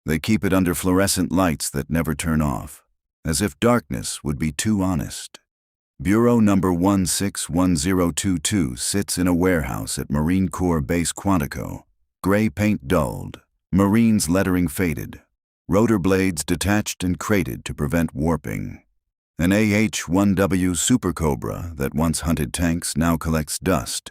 They keep it under fluorescent lights that never turn off, as if darkness would be too honest. Bureau number 161022 sits in a warehouse at Marine Corps Base Quantico. Gray paint dulled, Marines lettering faded, rotor blades detached and crated to prevent warping. An AH-1W Super Cobra that once hunted tanks now collects dust.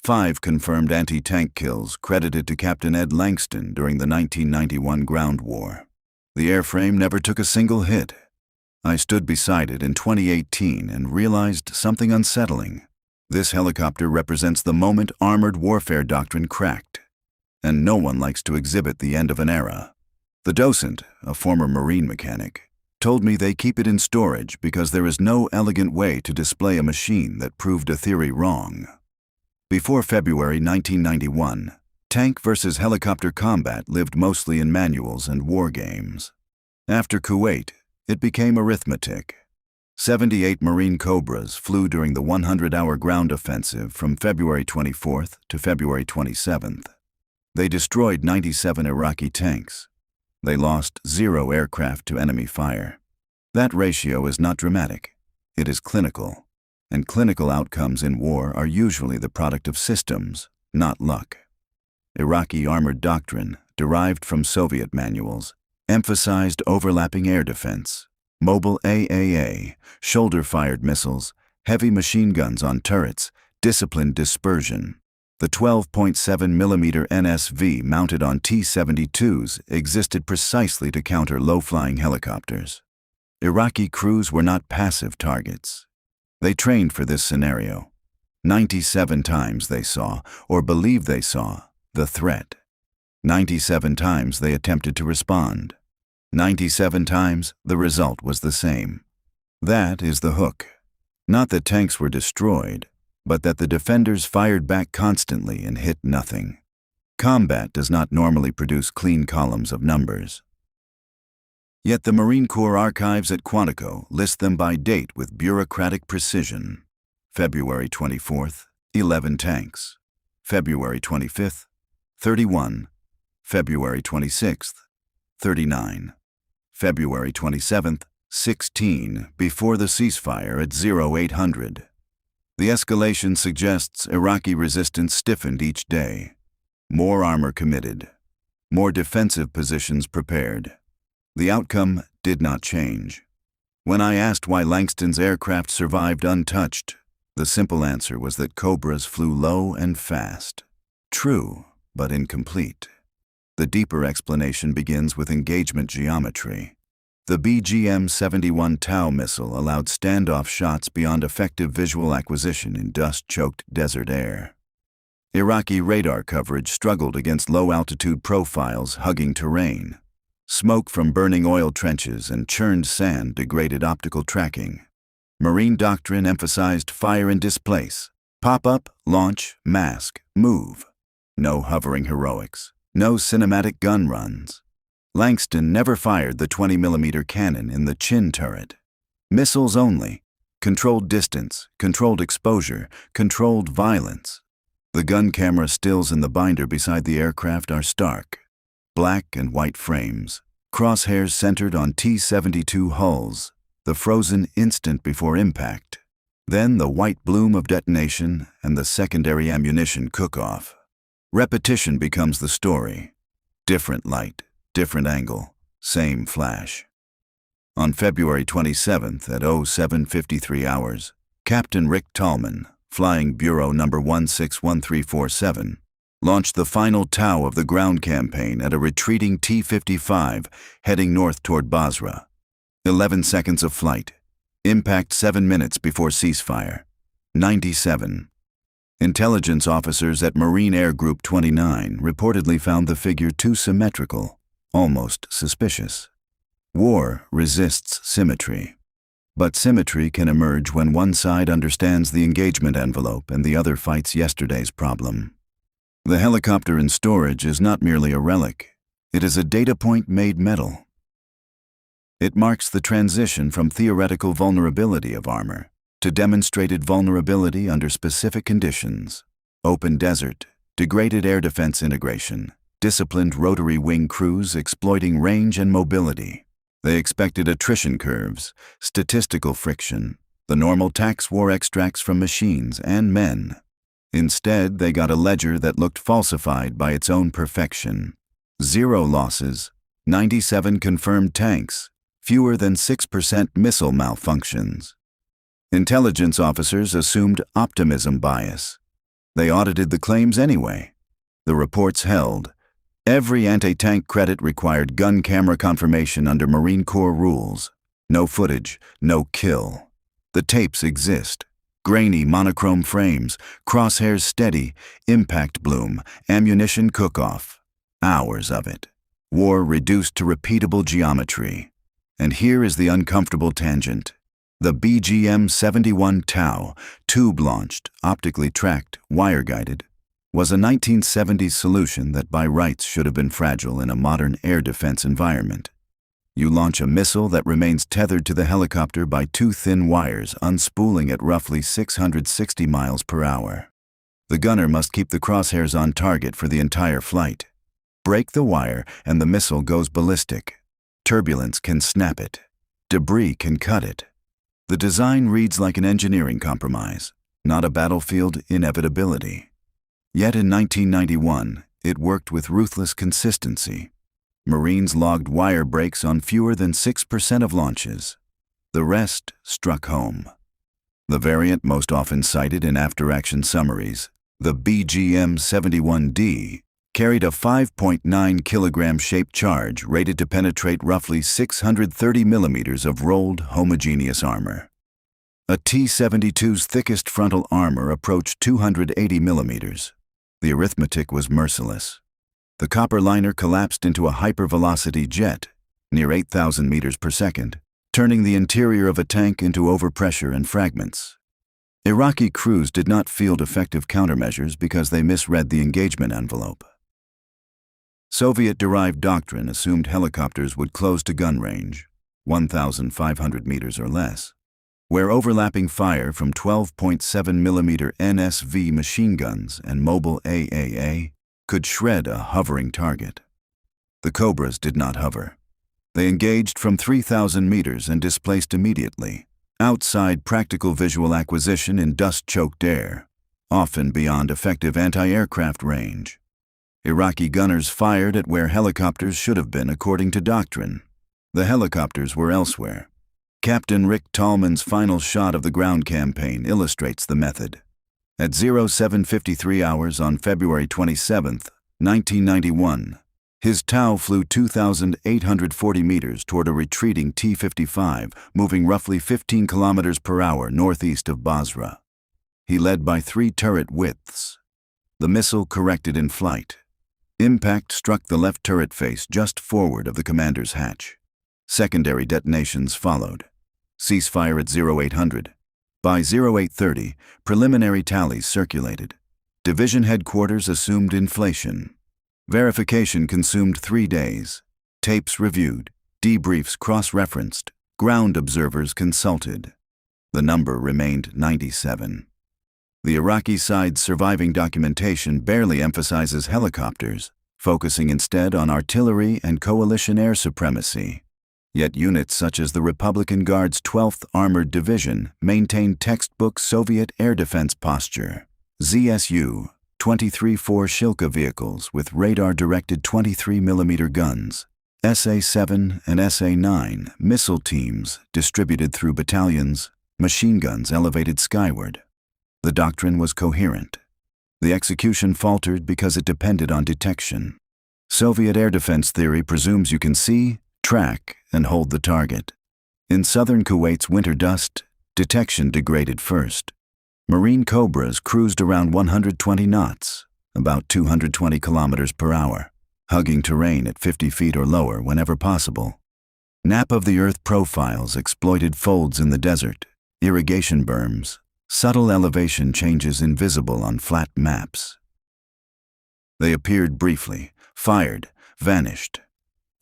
5 confirmed anti-tank kills credited to Captain Ed Langston during the 1991 ground war. The airframe never took a single hit. I stood beside it in 2018 and realized something unsettling. This helicopter represents the moment armored warfare doctrine cracked. And no one likes to exhibit the end of an era. The docent, a former Marine mechanic, told me they keep it in storage because there is no elegant way to display a machine that proved a theory wrong. Before February 1991, tank versus helicopter combat lived mostly in manuals and war games. After Kuwait, it became arithmetic. 78 Marine Cobras flew during the 100-hour ground offensive from February 24th to February 27th. They destroyed 97 Iraqi tanks. They lost 0 aircraft to enemy fire. That ratio is not dramatic. It is clinical. And clinical outcomes in war are usually the product of systems, not luck. Iraqi armored doctrine, derived from Soviet manuals, emphasized overlapping air defense, mobile AAA, shoulder-fired missiles, heavy machine guns on turrets, disciplined dispersion. The 12.7mm NSV mounted on T-72s existed precisely to counter low-flying helicopters. Iraqi crews were not passive targets. They trained for this scenario. 97 times they saw, or believed they saw, the threat. 97 times they attempted to respond. 97 times the result was the same. That is the hook. Not that tanks were destroyed, but that the defenders fired back constantly and hit nothing. Combat does not normally produce clean columns of numbers. Yet the Marine Corps archives at Quantico list them by date with bureaucratic precision. February 24th, 11 tanks. February 25th, 31. February 26th, 39. February 27th, 16, before the ceasefire at 0800. The escalation suggests Iraqi resistance stiffened each day. More armor committed. More defensive positions prepared. The outcome did not change. When I asked why Langston's aircraft survived untouched, the simple answer was that Cobras flew low and fast. True, but incomplete. The deeper explanation begins with engagement geometry. The BGM-71 Tau missile allowed standoff shots beyond effective visual acquisition in dust-choked desert air. Iraqi radar coverage struggled against low-altitude profiles hugging terrain. Smoke from burning oil trenches and churned sand degraded optical tracking. Marine doctrine emphasized fire and displace. Pop up, launch, mask, move. No hovering heroics. No cinematic gun runs. Langston never fired the 20mm cannon in the chin turret. Missiles only. Controlled distance, controlled exposure, controlled violence. The gun camera stills in the binder beside the aircraft are stark. Black and white frames. Crosshairs centered on T-72 hulls. The frozen instant before impact. Then the white bloom of detonation and the secondary ammunition cook-off. Repetition becomes the story. Different light, different angle, same flash. On February 27th at 07:53 hours, Captain Rick Tallman, flying Bureau number 161347, launched the final Tau of the ground campaign at a retreating T-55 heading north toward Basra. 11 seconds of flight. Impact 7 minutes before ceasefire. 97. Intelligence officers at Marine Air Group 29 reportedly found the figure too symmetrical, almost suspicious. War resists symmetry. But symmetry can emerge when one side understands the engagement envelope and the other fights yesterday's problem. The helicopter in storage is not merely a relic. It is a data point made metal. It marks the transition from theoretical vulnerability of armor to demonstrated vulnerability under specific conditions: open desert, degraded air defense integration, disciplined rotary wing crews exploiting range and mobility. They expected attrition curves, statistical friction, the normal tax war extracts from machines and men. Instead, they got a ledger that looked falsified by its own perfection. 0 losses, 97 confirmed tanks, fewer than 6% missile malfunctions. Intelligence officers assumed optimism bias. They audited the claims anyway. The reports held. Every anti-tank credit required gun camera confirmation under Marine Corps rules. No footage, no kill. The tapes exist. Grainy monochrome frames, crosshairs steady, impact bloom, ammunition cook-off. Hours of it. War reduced to repeatable geometry. And here is the uncomfortable tangent. The BGM-71 Tau, tube-launched, optically tracked, wire-guided, was a 1970s solution that by rights should have been fragile in a modern air defense environment. You launch a missile that remains tethered to the helicopter by 2 thin wires unspooling at roughly 660 miles per hour. The gunner must keep the crosshairs on target for the entire flight. Break the wire and the missile goes ballistic. Turbulence can snap it. Debris can cut it. The design reads like an engineering compromise, not a battlefield inevitability. Yet in 1991, it worked with ruthless consistency. Marines logged wire breaks on fewer than 6% of launches. The rest struck home. The variant most often cited in after-action summaries, the BGM-71D, carried a 5.9 kilogram shaped charge rated to penetrate roughly 630 millimeters of rolled, homogeneous armor. A T-72's thickest frontal armor approached 280 millimeters. The arithmetic was merciless. The copper liner collapsed into a hypervelocity jet, near 8,000 meters per second, turning the interior of a tank into overpressure and fragments. Iraqi crews did not field effective countermeasures because they misread the engagement envelope. Soviet-derived Doctrine assumed helicopters would close to gun range, 1,500 meters or less, where overlapping fire from 12.7mm NSV machine guns and mobile AAA could shred a hovering target. The Cobras did not hover. They engaged from 3,000 meters and displaced immediately, outside practical visual acquisition in dust-choked air, often beyond effective anti-aircraft range. Iraqi gunners fired at where helicopters should have been according to Doctrine. The helicopters were elsewhere. Captain Rick Tallman's final shot of the ground campaign illustrates the method. At 07:53 hours on February 27, 1991, his Tau flew 2,840 meters toward a retreating T-55, moving roughly 15 kilometers per hour northeast of Basra. He led by 3 turret widths. The missile corrected in flight. Impact struck the left turret face just forward of the commander's hatch. Secondary detonations followed. Ceasefire at 0800. By 0830, preliminary tallies circulated. Division headquarters assumed inflation. Verification consumed 3 days. Tapes reviewed, debriefs cross-referenced, ground observers consulted. The number remained 97. The Iraqi side's surviving documentation barely emphasizes helicopters, focusing instead on artillery and coalition air supremacy. Yet units such as the Republican Guard's 12th Armored Division maintained textbook Soviet air defense posture. ZSU, 23 4-Shilka vehicles with radar-directed 23mm guns. SA-7 and SA-9 missile teams distributed through battalions, machine guns elevated skyward. The doctrine was coherent. The execution faltered because it depended on detection. Soviet air defense theory presumes you can see, track, and hold the target. In southern Kuwait's winter dust, detection degraded first. Marine Cobras cruised around 120 knots, about 220 kilometers per hour, hugging terrain at 50 feet or lower whenever possible. Nap of the Earth profiles exploited folds in the desert, irrigation berms, subtle elevation changes invisible on flat maps. They appeared briefly, fired, vanished.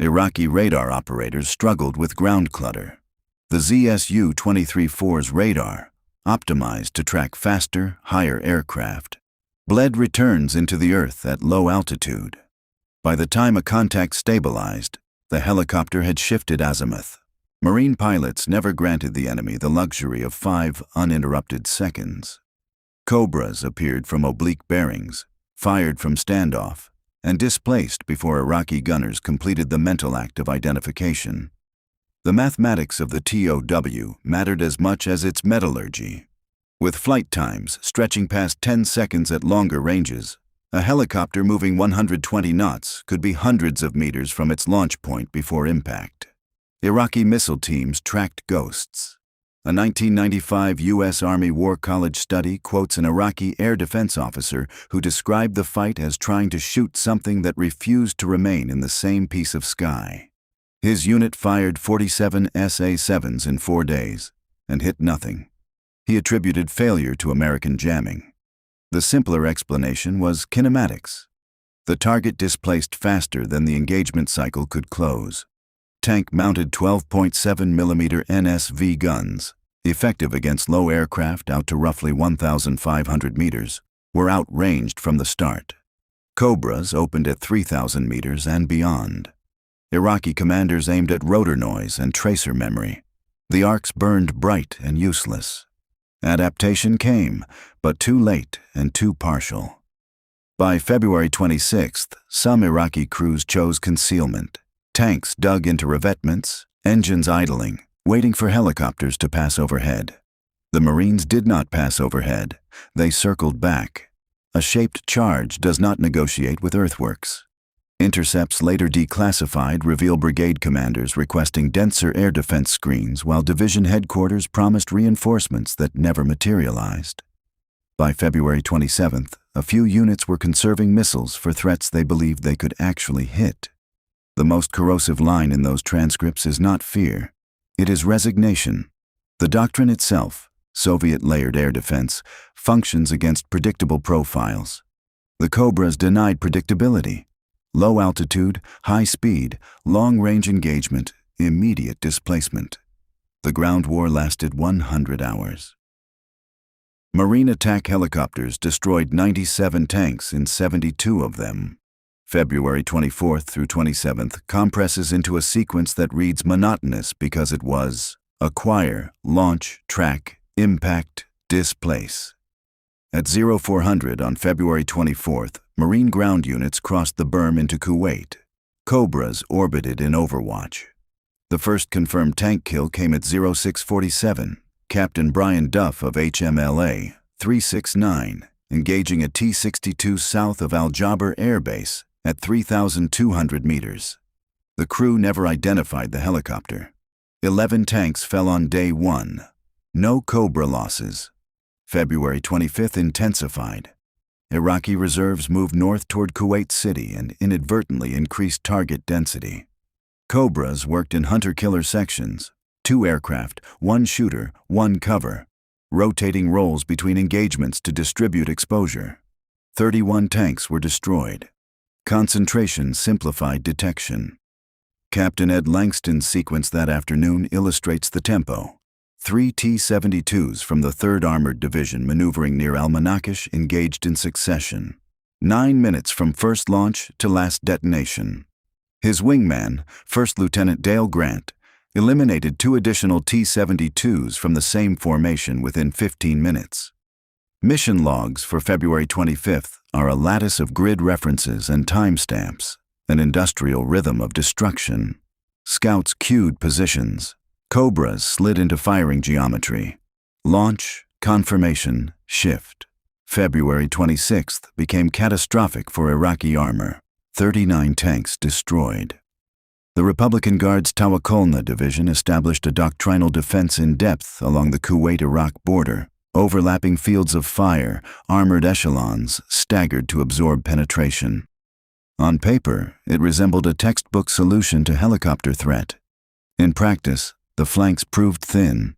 Iraqi radar operators struggled with ground clutter. The ZSU-23-4's radar, optimized to track faster, higher aircraft, bled returns into the Earth at low altitude. By the time a contact stabilized, the helicopter had shifted azimuth. Marine pilots never granted the enemy the luxury of 5 uninterrupted seconds. Cobras appeared from oblique bearings, fired from standoff, and displaced before Iraqi gunners completed the mental act of identification. The mathematics of the TOW mattered as much as its metallurgy. With flight times stretching past 10 seconds at longer ranges, a helicopter moving 120 knots could be hundreds of meters from its launch point before impact. Iraqi missile teams tracked ghosts. A 1995 U.S. Army War College study quotes an Iraqi air defense officer who described the fight as trying to shoot something that refused to remain in the same piece of sky. His unit fired 47 SA-7s in 4 days and hit nothing. He attributed failure to American jamming. The simpler explanation was kinematics. The target displaced faster than the engagement cycle could close. Tank-mounted 12.7mm NSV guns, effective against low aircraft out to roughly 1,500 meters, were outranged from the start. Cobras opened at 3,000 meters and beyond. Iraqi commanders aimed at rotor noise and tracer memory. The arcs burned bright and useless. Adaptation came, but too late and too partial. By February 26th, some Iraqi crews chose concealment. Tanks dug into revetments, engines idling, waiting for helicopters to pass overhead. The Marines did not pass overhead. They circled back. A shaped charge does not negotiate with earthworks. Intercepts later declassified reveal brigade commanders requesting denser air defense screens while division headquarters promised reinforcements that never materialized. By February 27th, a few units were conserving missiles for threats they believed they could actually hit. The most corrosive line in those transcripts is not fear. It is resignation. The doctrine itself, Soviet layered air defense, functions against predictable profiles. The Cobras denied predictability. Low altitude, high speed, long-range engagement, immediate displacement. The ground war lasted 100 hours. Marine attack helicopters destroyed 97 tanks in 72 of them. February 24th through 27th compresses into a sequence that reads monotonous because it was acquire, launch, track, impact, displace. At 0400 on February 24th, Marine ground units crossed the berm into Kuwait. Cobras orbited in overwatch. The first confirmed tank kill came at 0647, Captain Brian Duff of HMLA 369, engaging a T-62 south of Al Jaber Air Base at 3,200 meters. The crew never identified the helicopter. 11 tanks fell on day 1. No Cobra losses. February 25th intensified. Iraqi reserves moved north toward Kuwait City and inadvertently increased target density. Cobras worked in hunter-killer sections, 2 aircraft, 1 shooter, 1 cover, rotating roles between engagements to distribute exposure. 31 tanks were destroyed. Concentration simplified detection. Captain Ed Langston's sequence that afternoon illustrates the tempo. 3 T-72s from the 3rd Armored Division maneuvering near Al-Manakish engaged in succession. 9 minutes from first launch to last detonation. His wingman, First Lieutenant Dale Grant, eliminated 2 additional T-72s from the same formation within 15 minutes. Mission logs for February 25th are a lattice of grid references and timestamps, an industrial rhythm of destruction. Scouts cued positions. Cobras slid into firing geometry. Launch, confirmation, shift. February 26th became catastrophic for Iraqi armor. 39 tanks destroyed. The Republican Guard's Tawakolna division established a doctrinal defense in depth along the Kuwait-Iraq border. Overlapping fields of fire, armored echelons, staggered to absorb penetration. On paper, it resembled a textbook solution to helicopter threat. In practice, the flanks proved thin.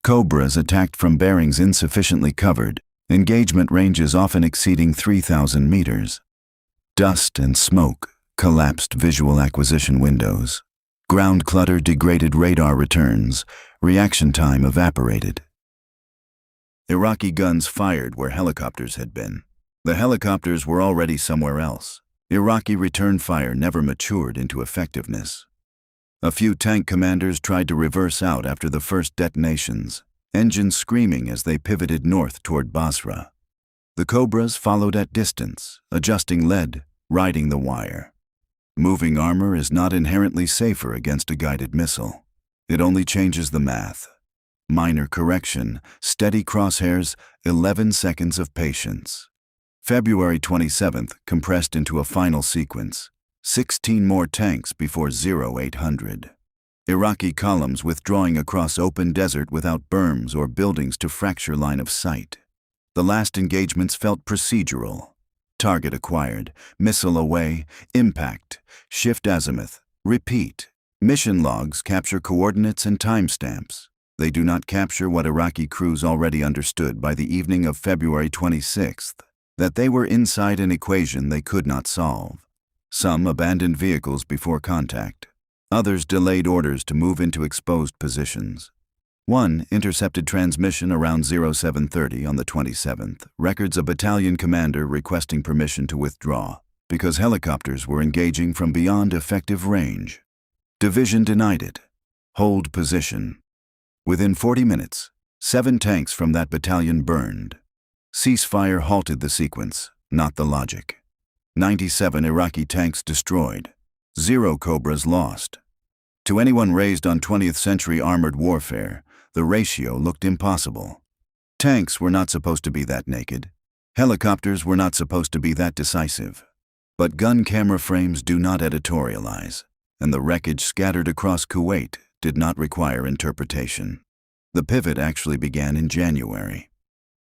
Cobras attacked from bearings insufficiently covered, engagement ranges often exceeding 3,000 meters. Dust and smoke collapsed visual acquisition windows. Ground clutter degraded radar returns. Reaction time evaporated. Iraqi guns fired where helicopters had been. The helicopters were already somewhere else. Iraqi return fire never matured into effectiveness. A few tank commanders tried to reverse out after the first detonations, engines screaming as they pivoted north toward Basra. The Cobras followed at distance, adjusting lead, riding the wire. Moving armor is not inherently safer against a guided missile. It only changes the math. Minor correction, steady crosshairs, 11 seconds of patience. February 27th compressed into a final sequence. 16 more tanks before 0800. Iraqi columns withdrawing across open desert without berms or buildings to fracture line of sight. The last engagements felt procedural. Target acquired, missile away, impact, shift azimuth, repeat. Mission logs capture coordinates and timestamps. They do not capture what Iraqi crews already understood by the evening of February 26th, that they were inside an equation they could not solve. Some abandoned vehicles before contact. Others delayed orders to move into exposed positions. One intercepted transmission around 0730 on the 27th, records a battalion commander requesting permission to withdraw because helicopters were engaging from beyond effective range. Division denied it. Hold position. Within 40 minutes, 7 tanks from that battalion burned. Ceasefire halted the sequence, not the logic. 97 Iraqi tanks destroyed. 0 Cobras lost. To anyone raised on 20th century armored warfare, the ratio looked impossible. Tanks were not supposed to be that naked. Helicopters were not supposed to be that decisive. But gun camera frames do not editorialize, and the wreckage scattered across Kuwait did not require interpretation. The pivot actually began in January.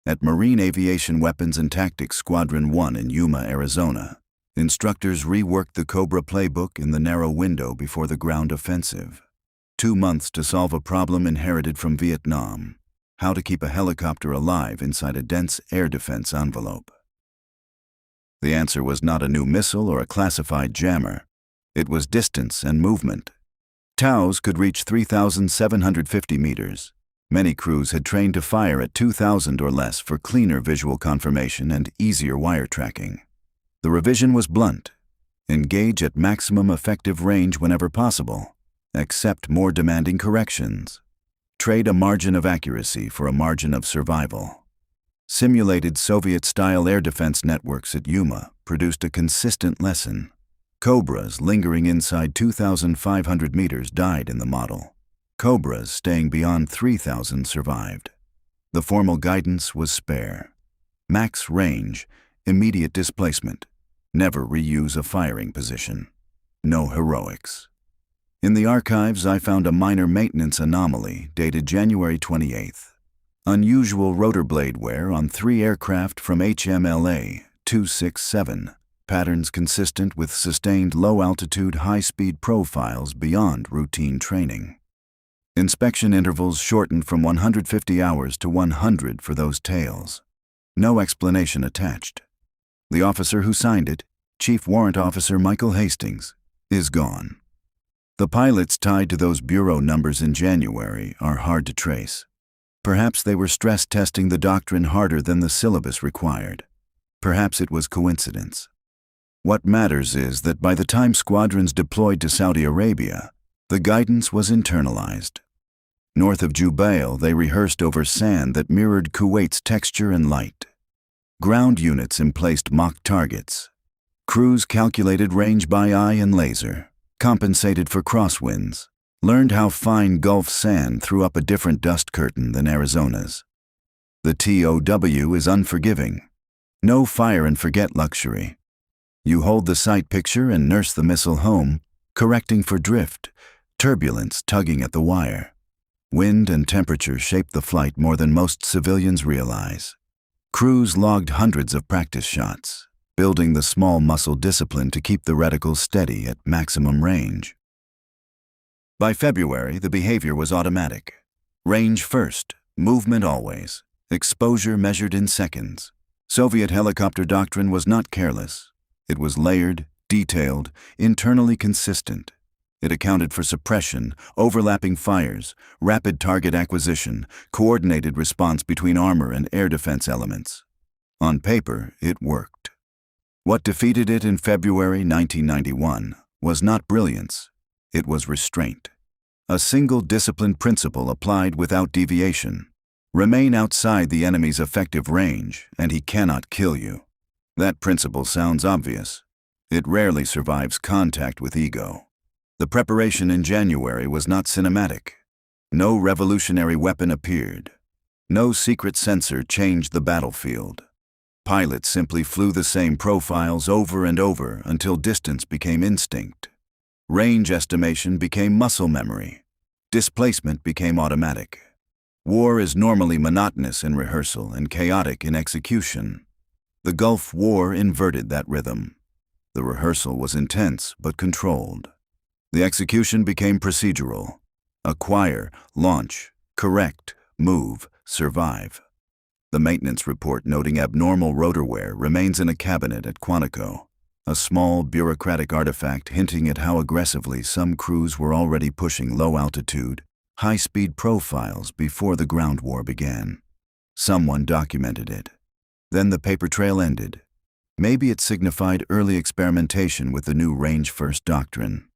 At Marine Aviation Weapons and Tactics Squadron 1 in Yuma, Arizona, instructors reworked the Cobra playbook in the narrow window before the ground offensive. 2 months to solve a problem inherited from Vietnam: how to keep a helicopter alive inside a dense air defense envelope. The answer was not a new missile or a classified jammer. It was distance and movement. TOWs could reach 3,750 meters. Many crews had trained to fire at 2,000 or less for cleaner visual confirmation and easier wire tracking. The revision was blunt. Engage at maximum effective range whenever possible. Accept more demanding corrections. Trade a margin of accuracy for a margin of survival. Simulated Soviet-style air defense networks at Yuma produced a consistent lesson. Cobras lingering inside 2,500 meters died in the model. Cobras staying beyond 3,000 survived. The formal guidance was spare. Max range, immediate displacement. Never reuse a firing position. No heroics. In the archives, I found a minor maintenance anomaly dated January 28th. Unusual rotor blade wear on 3 aircraft from HMLA 267. Patterns consistent with sustained low-altitude, high-speed profiles beyond routine training. Inspection intervals shortened from 150 hours to 100 for those tails. No explanation attached. The officer who signed it, Chief Warrant Officer Michael Hastings, is gone. The pilots tied to those bureau numbers in January are hard to trace. Perhaps they were stress testing the doctrine harder than the syllabus required. Perhaps it was coincidence. What matters is that by the time squadrons deployed to Saudi Arabia, the guidance was internalized. North of Jubail, they rehearsed over sand that mirrored Kuwait's texture and light. Ground units emplaced mock targets. Crews calculated range by eye and laser, compensated for crosswinds, learned how fine Gulf sand threw up a different dust curtain than Arizona's. The TOW is unforgiving. No fire and forget luxury. You hold the sight picture and nurse the missile home, correcting for drift, turbulence tugging at the wire. Wind and temperature shape the flight more than most civilians realize. Crews logged hundreds of practice shots, building the small muscle discipline to keep the reticles steady at maximum range. By February, the behavior was automatic. Range first, movement always, exposure measured in seconds. Soviet helicopter doctrine was not careless. It was layered, detailed, internally consistent. It accounted for suppression, overlapping fires, rapid target acquisition, coordinated response between armor and air defense elements. On paper, it worked. What defeated it in February 1991 was not brilliance, it was restraint. A single disciplined principle applied without deviation. Remain outside the enemy's effective range, and he cannot kill you. That principle sounds obvious. It rarely survives contact with ego. The preparation in January was not cinematic. No revolutionary weapon appeared. No secret sensor changed the battlefield. Pilots simply flew the same profiles over and over until distance became instinct. Range estimation became muscle memory. Displacement became automatic. War is normally monotonous in rehearsal and chaotic in execution. The Gulf War inverted that rhythm. The rehearsal was intense but controlled. The execution became procedural. Acquire, launch, correct, move, survive. The maintenance report noting abnormal rotor wear remains in a cabinet at Quantico, a small bureaucratic artifact hinting at how aggressively some crews were already pushing low-altitude, high-speed profiles before the ground war began. Someone documented it. Then the paper trail ended. Maybe it signified early experimentation with the new range-first doctrine.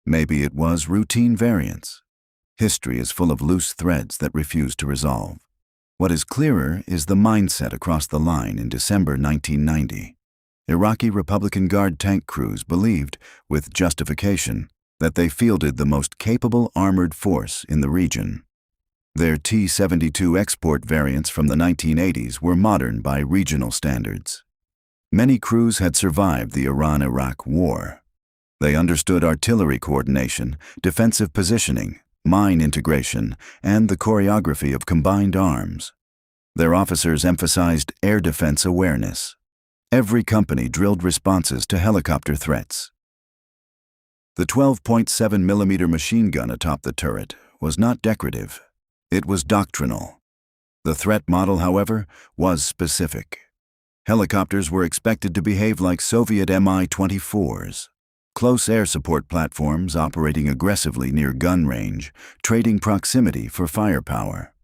Maybe it was routine variance. History is full of loose threads that refuse to resolve. What is clearer is the mindset across the line in December 1990. Iraqi Republican Guard tank crews believed, with justification, that they fielded the most capable armored force in the region. Their T-72 export variants from the 1980s were modern by regional standards. Many crews had survived the Iran-Iraq War. They understood artillery coordination, defensive positioning, mine integration, and the choreography of combined arms. Their officers emphasized air defense awareness. Every company drilled responses to helicopter threats. The 12.7mm machine gun atop the turret was not decorative. It was doctrinal. The threat model, however, was specific. Helicopters were expected to behave like Soviet Mi-24s. Close air support platforms operating aggressively near gun range, trading proximity for firepower.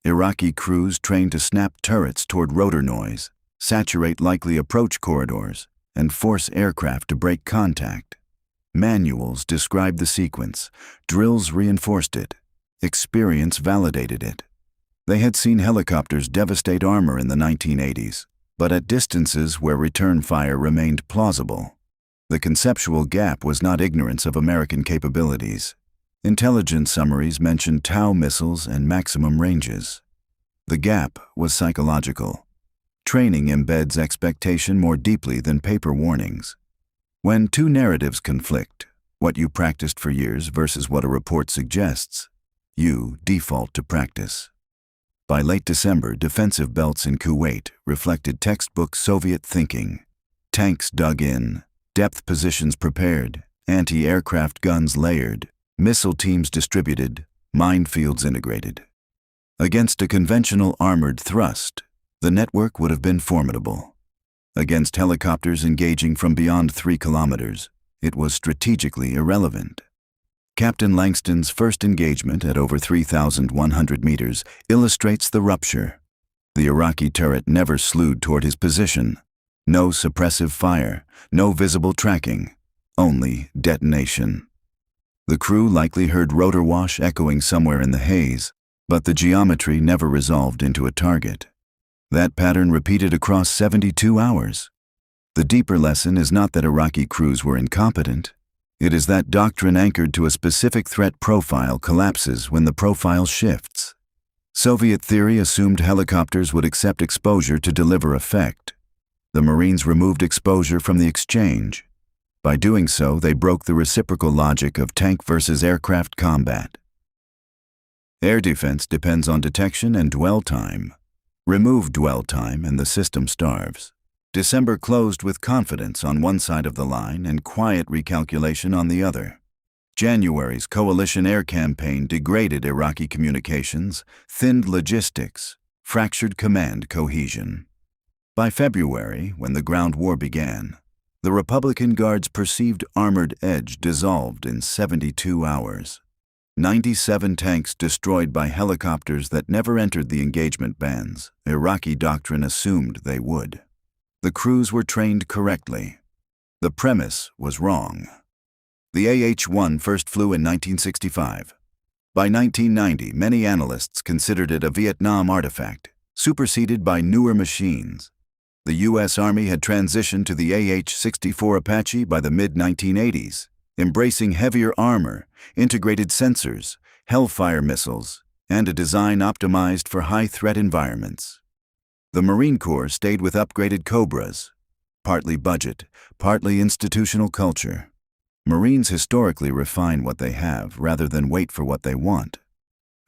Iraqi crews trained to snap turrets toward rotor noise, saturate likely approach corridors, and force aircraft to break contact. Manuals described the sequence, drills reinforced it, experience validated it. They had seen helicopters devastate armor in the 1980s, but at distances where return fire remained plausible. The conceptual gap was not ignorance of American capabilities. Intelligence summaries mentioned Tau missiles and maximum ranges. The gap was psychological. Training embeds expectation more deeply than paper warnings. When two narratives conflict, what you practiced for years versus what a report suggests, you default to practice. By late December, defensive belts in Kuwait reflected textbook Soviet thinking. Tanks dug in, depth positions prepared, anti-aircraft guns layered, missile teams distributed, minefields integrated. Against a conventional armored thrust, the network would have been formidable. Against helicopters engaging from beyond 3 kilometers, it was strategically irrelevant. Captain Langston's first engagement at over 3,100 meters illustrates the rupture. The Iraqi turret never slewed toward his position. No suppressive fire, no visible tracking, only detonation. The crew likely heard rotor wash echoing somewhere in the haze, but the geometry never resolved into a target. That pattern repeated across 72 hours. The deeper lesson is not that Iraqi crews were incompetent. It is that doctrine anchored to a specific threat profile collapses when the profile shifts. Soviet theory assumed helicopters would accept exposure to deliver effect. The Marines removed exposure from the exchange. By doing so, they broke the reciprocal logic of tank versus aircraft combat. Air defense depends on detection and dwell time. Remove dwell time and the system starves. December closed with confidence on one side of the line and quiet recalculation on the other. January's coalition air campaign degraded Iraqi communications, thinned logistics, fractured command cohesion. By February, when the ground war began, the Republican Guard's perceived armored edge dissolved in 72 hours. 97 tanks destroyed by helicopters that never entered the engagement bands. Iraqi doctrine assumed they would. The crews were trained correctly. The premise was wrong. The AH-1 first flew in 1965. By 1990, many analysts considered it a Vietnam artifact, superseded by newer machines. The U.S. Army had transitioned to the AH-64 Apache by the mid-1980s, embracing heavier armor, integrated sensors, Hellfire missiles, and a design optimized for high-threat environments. The Marine Corps stayed with upgraded Cobras, partly budget, partly institutional culture. Marines historically refine what they have rather than wait for what they want.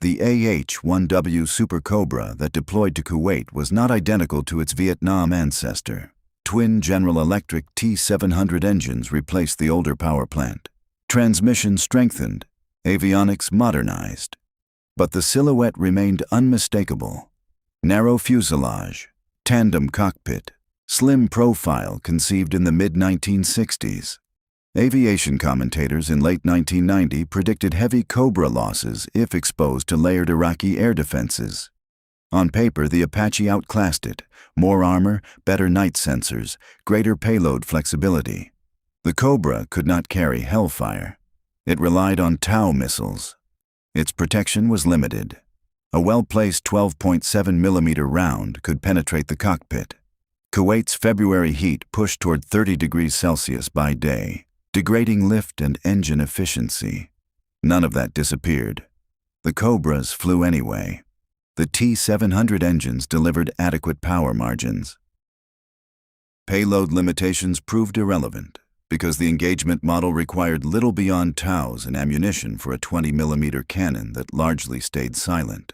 The AH-1W Super Cobra that deployed to Kuwait was not identical to its Vietnam ancestor. Twin General Electric T-700 engines replaced the older power plant. Transmission strengthened, avionics modernized. But the silhouette remained unmistakable. Narrow fuselage, tandem cockpit, slim profile conceived in the mid-1960s. Aviation commentators in late 1990 predicted heavy Cobra losses if exposed to layered Iraqi air defenses. On paper, the Apache outclassed it. More armor, better night sensors, greater payload flexibility. The Cobra could not carry Hellfire. It relied on Tau missiles. Its protection was limited. A well-placed 12.7mm round could penetrate the cockpit. Kuwait's February heat pushed toward 30 degrees Celsius by day, degrading lift and engine efficiency. None of that disappeared. The Cobras flew anyway. The T-700 engines delivered adequate power margins. Payload limitations proved irrelevant because the engagement model required little beyond Taus and ammunition for a 20mm cannon that largely stayed silent.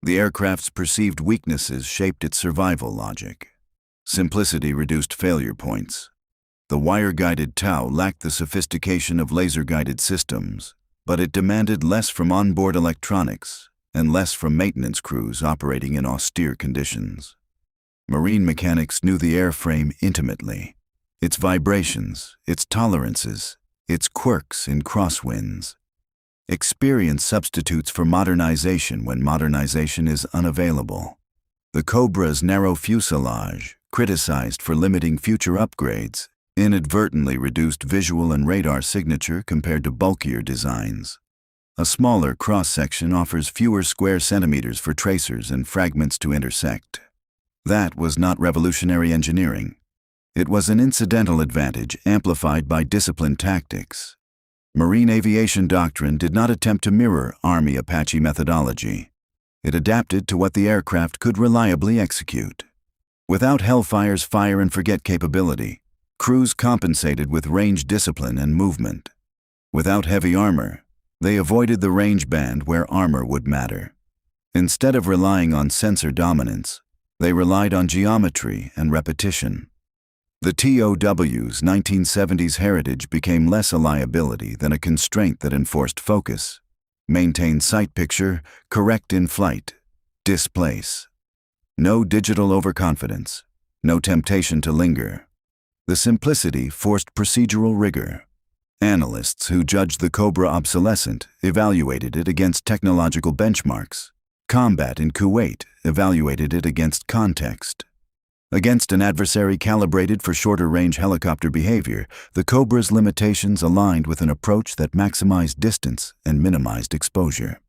The aircraft's perceived weaknesses shaped its survival logic. Simplicity reduced failure points. The wire-guided Tau lacked the sophistication of laser-guided systems, but it demanded less from onboard electronics and less from maintenance crews operating in austere conditions. Marine mechanics knew the airframe intimately, its vibrations, its tolerances, its quirks in crosswinds. Experience substitutes for modernization when modernization is unavailable. The Cobra's narrow fuselage, criticized for limiting future upgrades, inadvertently reduced visual and radar signature compared to bulkier designs. A smaller cross-section offers fewer square centimeters for tracers and fragments to intersect. That was not revolutionary engineering. It was an incidental advantage amplified by disciplined tactics. Marine aviation doctrine did not attempt to mirror Army Apache methodology. It adapted to what the aircraft could reliably execute. Without Hellfire's fire-and-forget capability, crews compensated with range discipline and movement. Without heavy armor, they avoided the range band where armor would matter. Instead of relying on sensor dominance, they relied on geometry and repetition. The TOW's 1970s heritage became less a liability than a constraint that enforced focus. Maintain sight picture, correct in flight, displace. No digital overconfidence, no temptation to linger. The simplicity forced procedural rigor. Analysts who judged the Cobra obsolescent evaluated it against technological benchmarks. Combat in Kuwait evaluated it against context. Against an adversary calibrated for shorter-range helicopter behavior, the Cobra's limitations aligned with an approach that maximized distance and minimized exposure.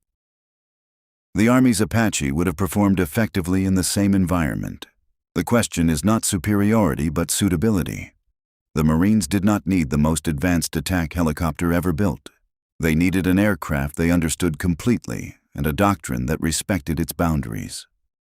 The Army's Apache would have performed effectively in the same environment. The question is not superiority but suitability. The Marines did not need the most advanced attack helicopter ever built. They needed an aircraft they understood completely and a doctrine that respected its boundaries.